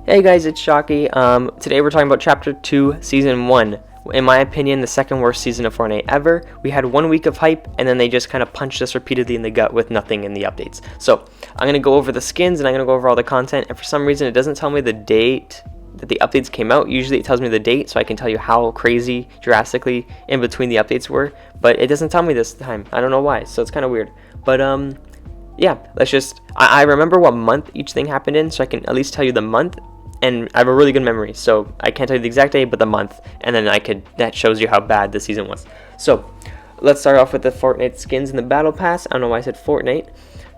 Hey guys, it's Shocky. Today we're talking about Chapter 2, Season 1. In my opinion, the second worst season of Fortnite ever. We had 1 week of hype, and then they just kind of punched us repeatedly in the gut with nothing in the updates. So, I'm going to go over the skins, and I'm going to go over all the content, and for some reason it doesn't tell me the date that the updates came out. Usually it tells me the date, so I can tell you how crazy, drastically in between the updates were, but it doesn't tell me this time. I don't know why, so it's kind of weird. But, yeah, I remember what month each thing happened in, so I can at least tell you the month. And I have a really good memory, so I can't tell you the exact date, but the month, and then that shows you how bad the season was. So, let's start off with the Fortnite skins in the Battle Pass. I don't know why I said Fortnite.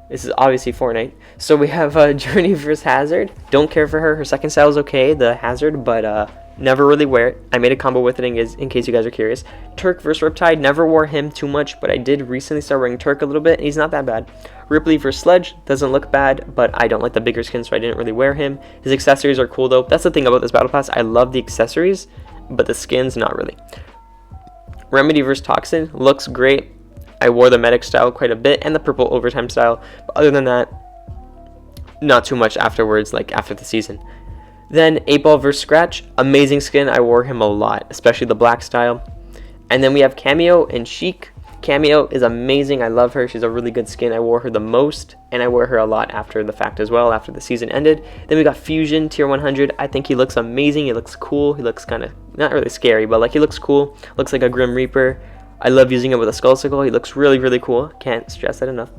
This is obviously Fortnite. So we have Journey vs. Hazard. Don't care for her. Her second style is okay, the Hazard, but never really wear it. I made a combo with it in case you guys are curious. Turk vs. Riptide. Never wore him too much, but I did recently start wearing Turk a little bit, and he's not that bad. Ripley vs. Sledge doesn't look bad, but I don't like the bigger skin, so I didn't really wear him. His accessories are cool though. That's the thing about this Battle Pass. I love the accessories, but the skins, not really. Remedy vs. Toxin looks great. I wore the medic style quite a bit and the purple overtime style, but other than that, not too much afterwards, like after the season. Then 8-Ball vs. Scratch, amazing skin. I wore him a lot, especially the black style. And then we have Cameo and Chic. Cameo is amazing. I love her. She's a really good skin. I wore her the most, and I wore her a lot after the fact as well, after the season ended. Then we got Fusion, tier 100. I think he looks amazing. He looks cool. He looks kind of, not really scary, but like he looks cool. Looks like a Grim Reaper. I love using it with a Skull Sickle. He looks really, really cool. Can't stress that enough.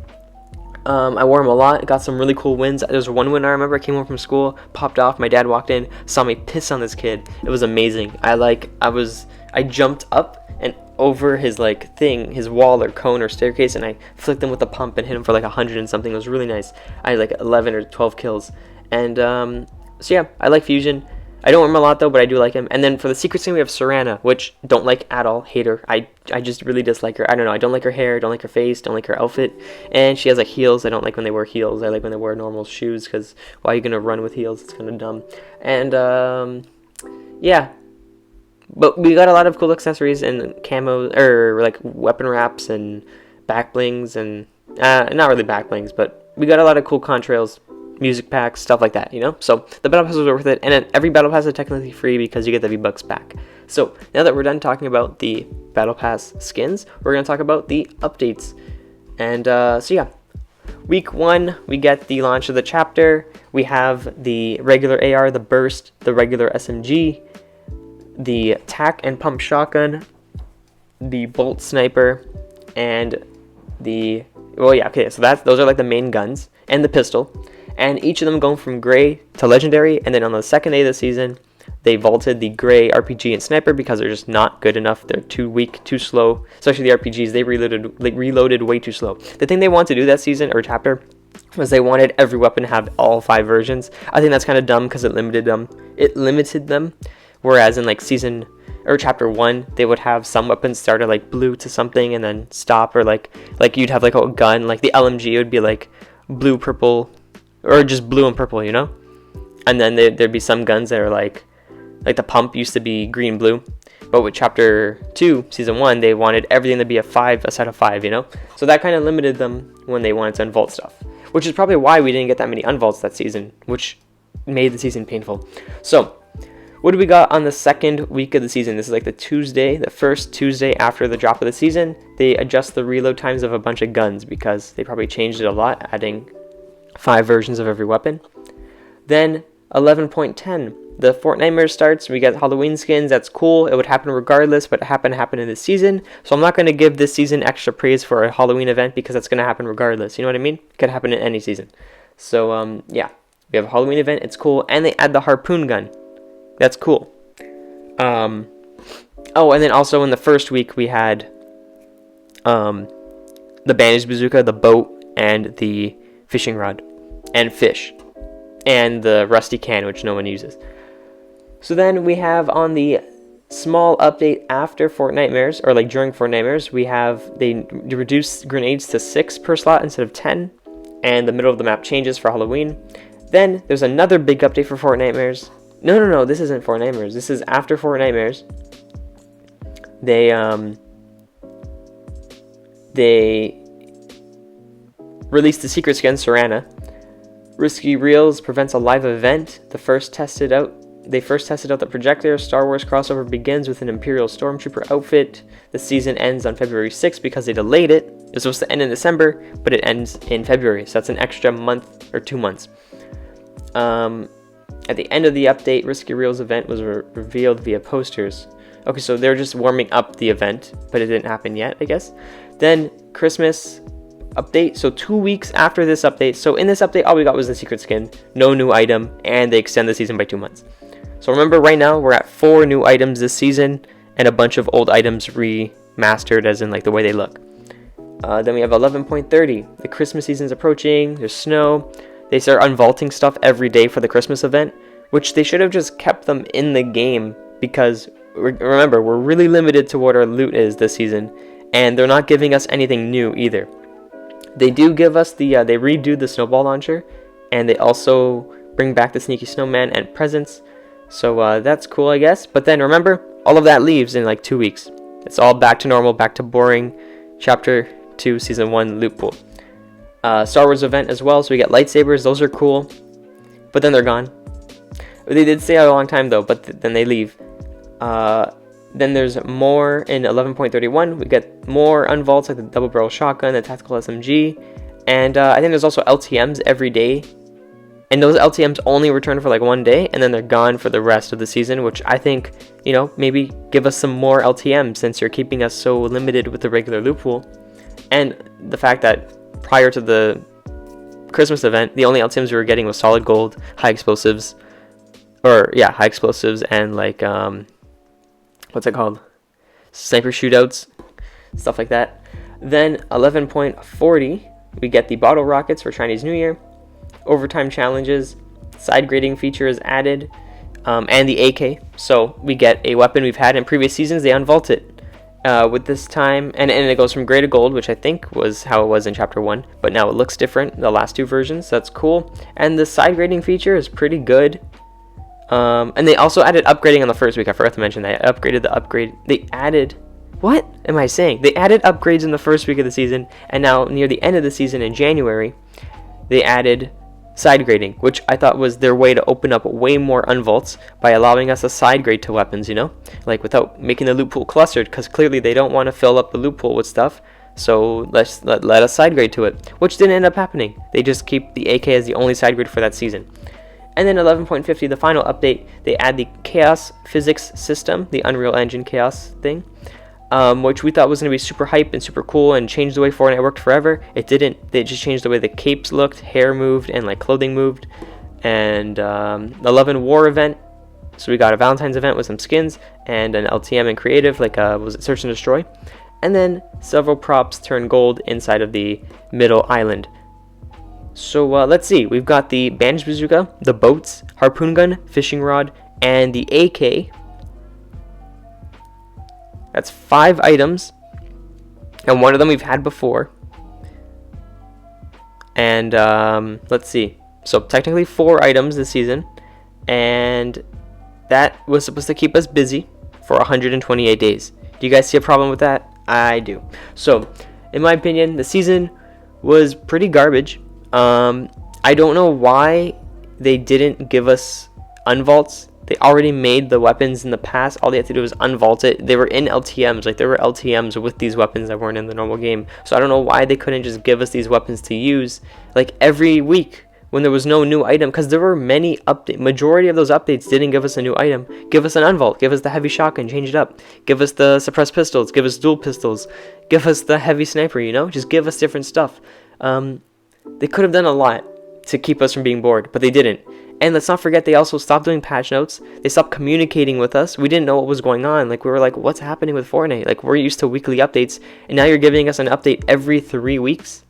I wore him a lot. Got some really cool wins. There's one win I remember. I came home from school, popped off. My dad walked in, saw me piss on this kid. It was amazing. I jumped up and over his his wall or cone or staircase, and I flicked him with the pump and hit him for like 100 and something. It was really nice. I had like 11 or 12 kills. And so yeah, I like Fusion. I don't wear him a lot though, but I do like him. And then for the secret skin we have Serana, which don't like at all. Hate her. I just really dislike her. I don't know. I don't like her hair. Don't like her face. Don't like her outfit. And she has like heels. I don't like when they wear heels. I like when they wear normal shoes, because why are you gonna run with heels? It's kind of dumb. And yeah. But we got a lot of cool accessories and camo, or like weapon wraps and back blings, and not really back blings, but we got a lot of cool contrails, music packs, stuff like that, you know? So the battle pass was worth it, and then every battle pass is technically free because you get the V-Bucks back. So now that we're done talking about the battle pass skins, we're going to talk about the updates. And so yeah, week 1, we get the launch of the chapter. We have the regular AR, the burst, the regular SMG, the tac and pump shotgun, the bolt sniper, and the, well yeah, okay, so those are like the main guns, and the pistol, and each of them going from gray to legendary. And then on the second day of the season, they vaulted the gray RPG and sniper because they're just not good enough. They're too weak, too slow, especially the RPGs. They reloaded way too slow. The thing they wanted to do that season or chapter was they wanted every weapon to have all 5 versions. I think that's kind of dumb because it limited them. Whereas in like season or chapter 1, they would have some weapons start at like blue to something and then stop, or like you'd have like a gun, like the LMG would be like blue, purple, or just blue and purple, you know? And then there'd be some guns that are like the pump used to be green, blue. But with chapter 2, season 1, they wanted everything to be a set of 5, you know? So that kind of limited them when they wanted to unvault stuff, which is probably why we didn't get that many unvaults that season, which made the season painful. So what do we got on the second week of the season? This is like the first Tuesday after the drop of the season. They adjust the reload times of a bunch of guns because they probably changed it a lot, adding 5 versions of every weapon. Then 11.10, the Fortnite starts. We get Halloween skins. That's cool. It would happen regardless, but it happened to happen in this season. So I'm not going to give this season extra praise for a Halloween event because that's going to happen regardless. You know what I mean? It could happen in any season. So yeah, we have a Halloween event. It's cool. And they add the harpoon gun. That's cool. Oh, and then also in the first week we had the bandage bazooka, the boat, and the fishing rod, and fish, and the rusty can, which no one uses. So then we have on the small update after Fortnitemares, or like during Fortnitemares, they reduce grenades to 6 per slot instead of 10, and the middle of the map changes for Halloween. Then there's another big update for Fortnitemares. No, this isn't Fortnitemares. This is after Fortnitemares. They released the secret skin, Serana. Risky Reels prevents a live event. They first tested out the projector. Star Wars crossover begins with an Imperial Stormtrooper outfit. The season ends on February 6th because they delayed it. It was supposed to end in December, but it ends in February, so that's an extra month or 2 months. At the end of the update, Risky Reels event was revealed via posters. Okay, so they're just warming up the event, but it didn't happen yet, I guess. Then Christmas update, so 2 weeks after this update. So in this update, all we got was the secret skin, no new item, and they extend the season by 2 months. So remember, right now we're at 4 new items this season and a bunch of old items remastered, as in like the way they look. Then we have 11.30. The Christmas season's approaching. There's snow. They start unvaulting stuff every day for the Christmas event, which they should have just kept them in the game, because remember, we're really limited to what our loot is this season, and they're not giving us anything new either. They do give us they redo the snowball launcher, and they also bring back the sneaky snowman and presents. So that's cool, I guess. But then remember, all of that leaves in like 2 weeks. It's all back to normal, back to boring Chapter 2 Season 1 loot pool. Star Wars event as well, so we get lightsabers. Those are cool, but then they're gone. They did stay out a long time though, but then they leave. Then there's more in 11.31. We get more unvaults like the double barrel shotgun, the tactical SMG, and I think there's also LTMs every day. And those LTMs only return for like 1 day, and then they're gone for the rest of the season, which I think, maybe give us some more LTMs since you're keeping us so limited with the regular loot pool. And the fact that prior to the Christmas event, the only LTMs we were getting was solid gold, high explosives, and like, what's it called? Sniper shootouts, stuff like that. Then 11.40, we get the bottle rockets for Chinese New Year. Overtime challenges, side grading feature is added, and the AK. So we get a weapon we've had in previous seasons. They unvault it with this time, and it goes from gray to gold, which I think was how it was in Chapter 1, but now it looks different, the last 2 versions, so that's cool. And the side grading feature is pretty good. And they also added upgrading on the first week. I forgot to mention that. They added upgrades in the first week of the season, and now near the end of the season in January, they added side grading, which I thought was their way to open up way more unvaults by allowing us a side grade to weapons, like without making the loot pool clustered, because clearly they don't want to fill up the loot pool with stuff, so let us side grade to it, which didn't end up happening. They just keep the AK as the only side grade for that season. And then 11.50, the final update, they add the chaos physics system, the Unreal Engine chaos thing, which we thought was going to be super hype and super cool and change the way Fortnite worked forever. It didn't. They just changed the way the capes looked, hair moved, and like clothing moved. And the 11 war event, so we got a Valentine's event with some skins and an LTM and creative, like was it Search and Destroy? And then several props turn gold inside of the middle island. So let's see. We've got the bandage bazooka, the boats, harpoon gun, fishing rod, and the AK. That's 5 items, and one of them we've had before. And let's see. So technically 4 items this season, and that was supposed to keep us busy for 128 days. Do you guys see a problem with that? I do. So, in my opinion, the season was pretty garbage. I don't know why they didn't give us unvaults. They already made the weapons in the past. All they had to do was unvault it. They were in LTMs. Like, there were LTMs with these weapons that weren't in the normal game. So I don't know why they couldn't just give us these weapons to use, like, every week when there was no new item. Because there were many updates. Majority of those updates didn't give us a new item. Give us an unvault. Give us the heavy shotgun. Change it up. Give us the suppressed pistols. Give us dual pistols. Give us the heavy sniper, Just give us different stuff. They could have done a lot to keep us from being bored, but they didn't. And let's not forget, they also stopped doing patch notes. They stopped communicating with us. We didn't know what was going on. Like, we were like, what's happening with Fortnite? Like, we're used to weekly updates, and now you're giving us an update every 3 weeks,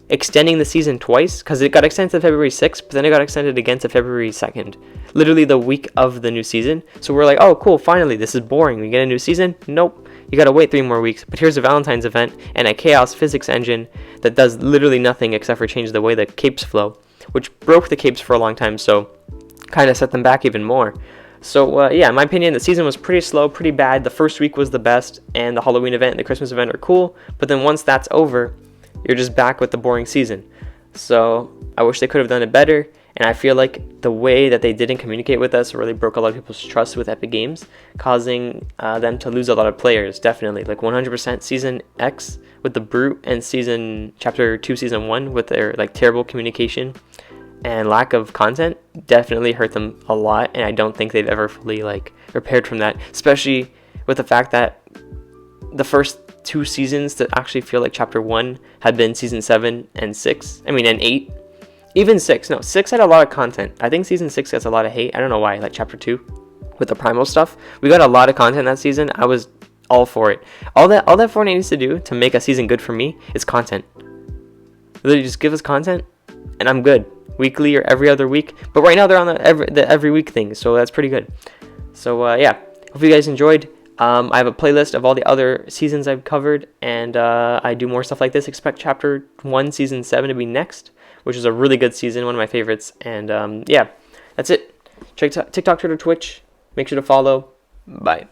extending the season twice, because it got extended to February 6th, but then it got extended again to February 2nd, literally the week of the new season. So we're like, oh, cool, finally, this is boring. We get a new season? Nope. You gotta wait 3 more weeks. But here's a Valentine's event and a chaos physics engine that does literally nothing except for change the way the capes flow, which broke the capes for a long time, so kind of set them back even more. So yeah, in my opinion, the season was pretty slow, pretty bad. The first week was the best, and the Halloween event and the Christmas event are cool, but then once that's over, you're just back with the boring season. So I wish they could have done it better. And I feel like the way that they didn't communicate with us really broke a lot of people's trust with Epic Games, causing them to lose a lot of players, definitely. Like 100% Season X with the Brute, and Chapter 2 Season 1 with their like terrible communication and lack of content definitely hurt them a lot. And I don't think they've ever fully like repaired from that, especially with the fact that the first 2 seasons that actually feel like Chapter 1 had been Season 7 and 6. And 8. Even 6. No, 6 had a lot of content. I think Season 6 gets a lot of hate. I don't know why. Like Chapter 2 with the Primal stuff. We got a lot of content that season. I was all for it. All that Fortnite needs to do to make a season good for me is content. Literally just give us content and I'm good. Weekly or every other week. But right now they're on the every week thing. So that's pretty good. So yeah. Hope you guys enjoyed. I have a playlist of all the other seasons I've covered, and I do more stuff like this. Expect Chapter 1, Season 7 to be next, which is a really good season, one of my favorites. And yeah, that's it. Check TikTok, Twitter, Twitch. Make sure to follow. Bye.